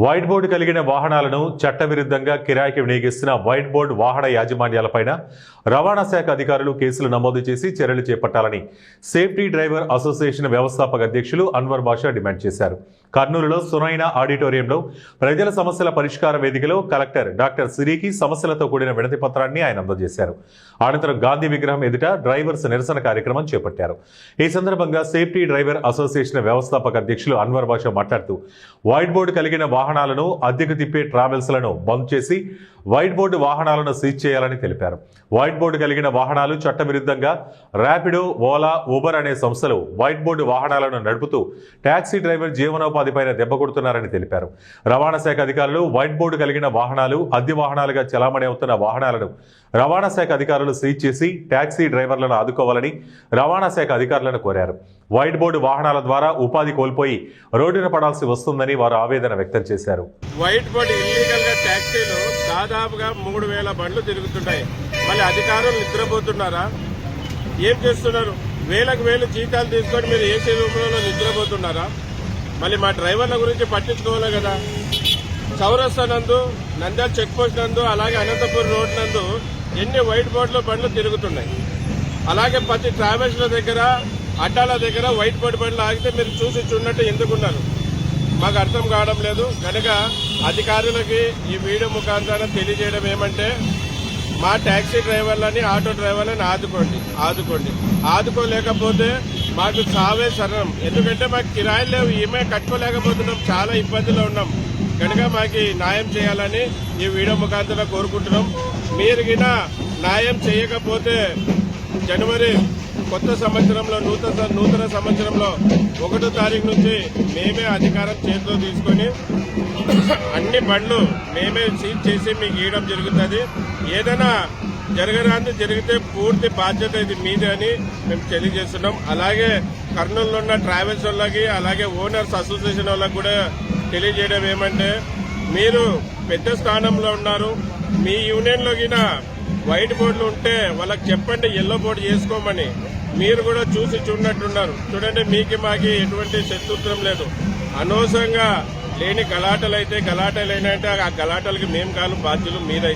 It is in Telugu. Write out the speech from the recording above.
వైట్ బోర్డు కలిగిన వాహనాలను చట్టవిరుద్ధంగా కిరాయికి వినియోగిస్తున్న వైట్ బోర్డు వాహన యాజమాన్యాలపైన రవాణా శాఖ అధికారులు కేసులు నమోదు చేసి చర్యలు చేపట్టాలని సేఫ్టీ డ్రైవర్ అసోసియేషన్ వ్యవస్థాపక అధ్యక్షులు అన్వర్ బాషా డిమాండ్ చేశారు. కర్నూలులో సునైనా ఆడిటోరియంలో ప్రజల సమస్యల పరిష్కార వేదికలో కలెక్టర్ డాక్టర్ సిరికి సమస్యలతో కూడిన వినతి పత్రాన్ని ఆయన అందజేశారు. అనంతరం గాంధీ విగ్రహం ఎదుట డ్రైవర్స్ నిరసన కార్యక్రమం చేపట్టారు. ఈ సందర్భంగా సేఫ్టీ డ్రైవర్ అసోసియేషన్ వ్యవస్థాపక అధ్యక్షులు అన్వర్ బాషా మాట్లాడుతూ వైట్ బోర్డు కలిగిన వాహనాలను అద్దెకు తిప్పే ట్రావెల్స్లను బంద్ చేసి వైట్ బోర్డు వాహనాలను సీజ్ చేయాలని తెలిపారు. వైట్ బోర్డు కలిగిన వాహనాలు చట్టవిరుద్ధంగా ర్యాపిడో, ఓలా, ఊబర్ అనే సంస్థలు వైట్ బోర్డు వాహనాలను నడుపుతూ టాక్సీ డ్రైవర్ జీవనోపాధిపైన దెబ్బ కొడుతున్నారని తెలిపారు. రవాణా శాఖ అధికారులు వైట్ బోర్డు కలిగిన వాహనాలు అద్దె వాహనాలుగా చలామణి అవుతున్న వాహనాలను రవాణా శాఖ అధికారులు సీజ్ చేసి టాక్సీ డ్రైవర్లను ఆదుకోవాలని రవాణా శాఖ అధికారులను కోరారు. వైట్ బోర్డు వాహనాల ద్వారా ఉపాధి కోల్పోయి రోడ్డున పడాల్సి వస్తుందని వారు ఆవేదన వ్యక్తం చేశారు. వైట్ బోర్డు ఇల్లీగల్ గా ట్యాక్సీలు దాదాపుగా 3000 బండ్లు తిరుగుతుంటాయి. మళ్ళీ అధికారులు నిద్రపోతున్నారా? ఏం చేస్తున్నారు? వేలకు వేలు జీతాలు తీసుకొని మీరు ఏసీ రూమ్లలో నిద్రపోతున్నారా? మళ్ళీ మా డ్రైవర్ల గురించి పట్టించుకోవాలి కదా. చౌరస్తా నందు, నంద్యాల చెక్ పోస్ట్ నందు, అలాగే అనంతపూర్ రోడ్ నందు ఎన్ని వైట్ బోర్డులో బండ్లు తిరుగుతున్నాయి. అలాగే ప్రతి ట్రావెల్స్ల దగ్గర, అడ్డాల దగ్గర వైట్ బోర్డు బండ్లు ఆగితే మీరు చూసి చూడనట్టు ఎందుకున్నారు? మాకు అర్థం కావడం లేదు. కనుక అధికారులకి ఈ వీడియో ముఖాంతరం తెలియజేయడం ఏమంటే, మా ట్యాక్సీ డ్రైవర్లని, ఆటో డ్రైవర్లని ఆదుకోలేకపోతే మాకు చావే శరణం. ఎందుకంటే మాకు కిరాయిలు లేవు, ఈమె కట్టుకోలేకపోతున్నాం, చాలా ఇబ్బందిలో ఉన్నాం. కనుక మాకు న్యాయం చేయాలని ఈ వీడియో ముఖాంతరం కోరుకుంటున్నాం. మీరు గినా న్యాయం చేయకపోతే జనవరి కొత్త సంవత్సరంలో, నూతన సంవత్సరంలో 1వ తారీఖు నుంచి మేమే అధికారం చేతిలో తీసుకొని అన్ని బండ్లు మేమే సీజ్ చేసి మీకు ఇవ్వడం జరుగుతుంది. ఏదైనా జరగరాంది జరిగితే పూర్తి బాధ్యత ఇది మీదే అని మేము తెలియజేస్తున్నాం. అలాగే కర్నూలులో ఉన్న ట్రావెల్స్ వాళ్ళకి, అలాగే ఓనర్స్ అసోసియేషన్ వాళ్ళకి కూడా తెలియజేయడం ఏమంటే, మీరు పెద్ద స్థానంలో ఉన్నారు. మీ యూనియన్లో గిన వైట్ బోర్డులు ఉంటే వాళ్ళకి చెప్పండి ఎల్లో బోర్డు చేసుకోమని. మీరు కూడా చూసి చూడనట్టున్నారు. చూడండి, మీకు మాకి ఎటువంటి శత్రుత్వం లేదు. అనవసరంగా లేని గలాటలు అయితే గలాటలు అయినాయంటే ఆ గలాటలకి మేము కాదు బాధ్యులు, మీరైతే.